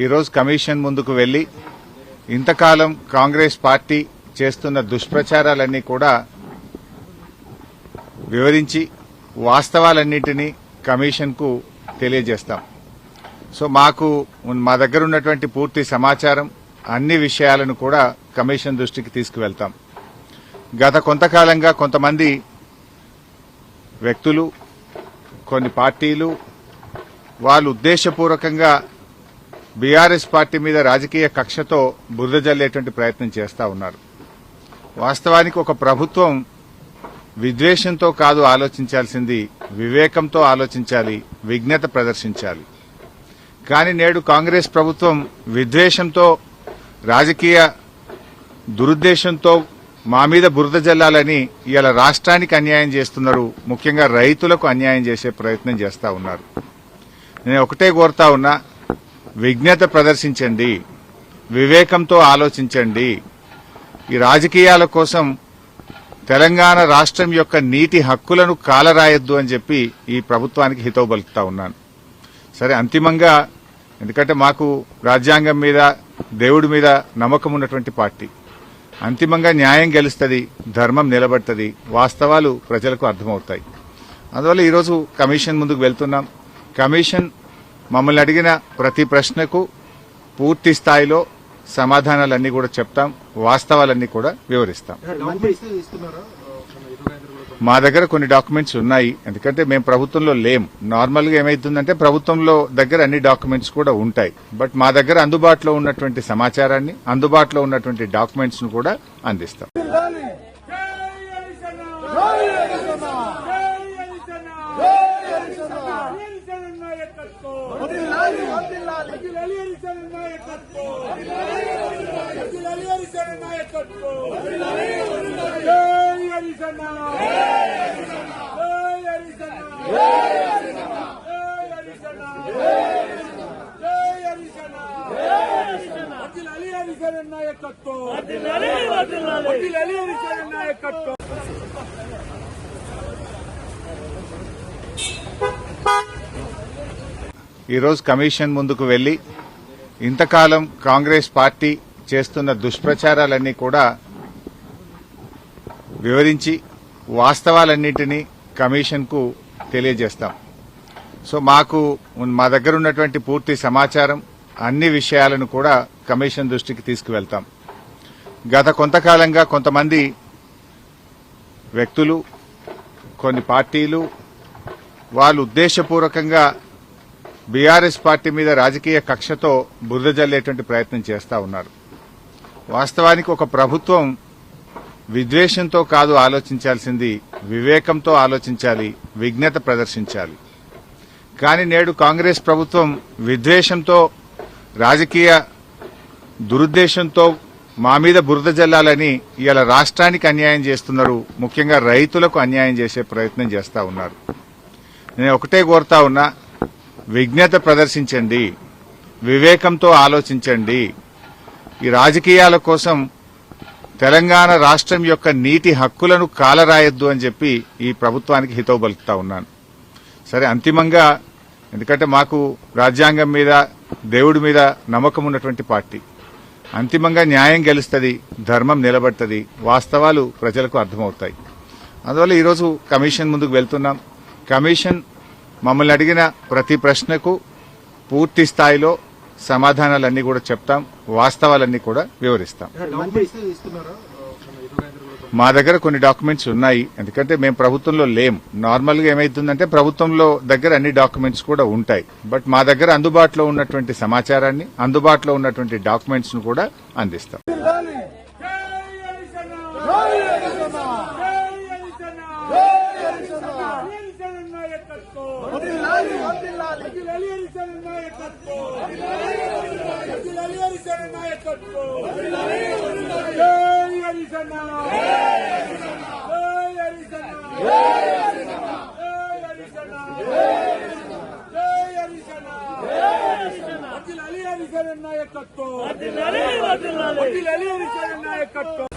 ఈరోజు కమిషన్ ముందుకు వెళ్లి ఇంతకాలం కాంగ్రెస్ పార్టీ చేస్తున్న దుష్ప్రచారాలన్నీ కూడా వివరించి వాస్తవాలన్నింటినీ కమిషన్కు తెలియజేస్తాం. సో మా దగ్గర ఉన్నటువంటి పూర్తి సమాచారం అన్ని విషయాలను కూడా కమిషన్ దృష్టికి తీసుకువెళ్తాం. గత కొంతకాలంగా కొంతమంది వ్యక్తులు, కొన్ని పార్టీలు వాళ్ళు ఉద్దేశపూర్వకంగా బీఆర్ఎస్ పార్టీ మీద రాజకీయ కక్షతో బురద జల్లేటువంటి ప్రయత్నం చేస్తా ఉన్నారు. వాస్తవానికి ఒక ప్రభుత్వం విద్వేషంతో కాదు ఆలోచించాల్సింది, వివేకంతో ఆలోచించాలి, విజ్ఞత ప్రదర్శించాలి. కానీ నేడు కాంగ్రెస్ ప్రభుత్వం విద్వేషంతో, రాజకీయ దురుద్దేశంతో మా మీద బురద జల్లాలని ఇలా రాష్ట్రానికి అన్యాయం చేస్తున్నారు. ముఖ్యంగా రైతులకు అన్యాయం చేసే ప్రయత్నం చేస్తా ఉన్నారు. నేను ఒకటే కోరుతా ఉన్నా, విజ్ఞత ప్రదర్శించండి, వివేకంతో ఆలోచించండి. ఈ రాజకీయాల కోసం తెలంగాణ రాష్ట్రం యొక్క నీటి హక్కులను కాలరాయొద్దు అని చెప్పి ఈ ప్రభుత్వానికి హితవు పలుకుతా ఉన్నాను. సరే, అంతిమంగా ఎందుకంటే మాకు రాజ్యాంగం మీద, దేవుడి మీద నమ్మకం ఉన్నటువంటి పార్టీ, అంతిమంగా న్యాయం గెలుస్తుంది, ధర్మం నిలబడుతుంది, వాస్తవాలు ప్రజలకు అర్థమవుతాయి. అందువల్ల ఈరోజు కమిషన్ ముందుకు వెళ్తున్నాం. కమిషన్ మమ్మల్ని అడిగిన ప్రతి ప్రశ్నకు పూర్తి స్థాయిలో సమాధానాలన్నీ కూడా చెప్తాం, వాస్తవాలన్నీ కూడా వివరిస్తాం. మా దగ్గర కొన్ని డాక్యుమెంట్స్ ఉన్నాయి, ఎందుకంటే మేము ప్రభుత్వంలో లేం. నార్మల్ గా ఏమైతుందంటే ప్రభుత్వంలో దగ్గర అన్ని డాక్యుమెంట్స్ కూడా ఉంటాయి. బట్ మా దగ్గర అందుబాటులో ఉన్నటువంటి సమాచారాన్ని, అందుబాటులో ఉన్నటువంటి డాక్యుమెంట్స్ ను కూడా అందిస్తాం. ఈరోజు కమిషన్ ముందుకు వెళ్లి ఇంతకాలం కాంగ్రెస్ పార్టీ చేస్తున్న దుష్ప్రచారాలన్నీ కూడా వివరించి వాస్తవాలన్నింటినీ కమిషన్కు తెలియజేస్తాం. సో మా దగ్గర ఉన్నటువంటి పూర్తి సమాచారం అన్ని విషయాలను కూడా కమిషన్ దృష్టికి తీసుకువెళ్తాం. గత కొంతకాలంగా కొంతమంది వ్యక్తులు, కొన్ని పార్టీలు వాళ్ళు ఉద్దేశపూర్వకంగా బీఆర్ఎస్ పార్టీ మీద రాజకీయ కక్షతో బురద జల్లేటువంటి ప్రయత్నం చేస్తా ఉన్నారు. వాస్తవానికి ఒక ప్రభుత్వం విద్వేషంతో కాదు ఆలోచించాల్సింది, వివేకంతో ఆలోచించాలి, విజ్ఞత ప్రదర్శించాలి. కానీ నేడు కాంగ్రెస్ ప్రభుత్వం విద్వేషంతో, రాజకీయ దురుద్దేశంతో మా మీద బురద జల్లాలని ఇలా రాష్ట్రానికి అన్యాయం చేస్తున్నారు. ముఖ్యంగా రైతులకు అన్యాయం చేసే ప్రయత్నం చేస్తా ఉన్నారు. నేను ఒకటే కోరుతా ఉన్నా, విజ్ఞత ప్రదర్శించండి, వివేకంతో ఆలోచించండి. ఈ రాజకీయాల కోసం తెలంగాణ రాష్ట్రం యొక్క నీటి హక్కులను కాలరాయొద్దు అని చెప్పి ఈ ప్రభుత్వానికి హితవు పలుకుతా ఉన్నాను. సరే, అంతిమంగా ఎందుకంటే మాకు రాజ్యాంగం మీద, దేవుడి మీద నమ్మకం ఉన్నటువంటి పార్టీ, అంతిమంగా న్యాయం గెలుస్తుంది, ధర్మం నిలబడుతుంది, వాస్తవాలు ప్రజలకు అర్థమవుతాయి. అందువల్ల ఈరోజు కమిషన్ ముందుకు వెళ్తున్నాం. కమిషన్ మమ్మల్ని అడిగిన ప్రతి ప్రశ్నకు పూర్తి స్థాయిలో సమాధానాలన్నీ కూడా చెప్తాం, వాస్తవాలన్నీ కూడా వివరిస్తాం. మా దగ్గర కొన్ని డాక్యుమెంట్స్ ఉన్నాయి, ఎందుకంటే మేము ప్రభుత్వంలో లేం. నార్మల్ గా ఏమైతుందంటే ప్రభుత్వంలో దగ్గర అన్ని డాక్యుమెంట్స్ కూడా ఉంటాయి. బట్ మా దగ్గర అందుబాటులో ఉన్నటువంటి సమాచారాన్ని, అందుబాటులో ఉన్నటువంటి డాక్యుమెంట్స్ ను కూడా అందిస్తాం. నాయకత్వం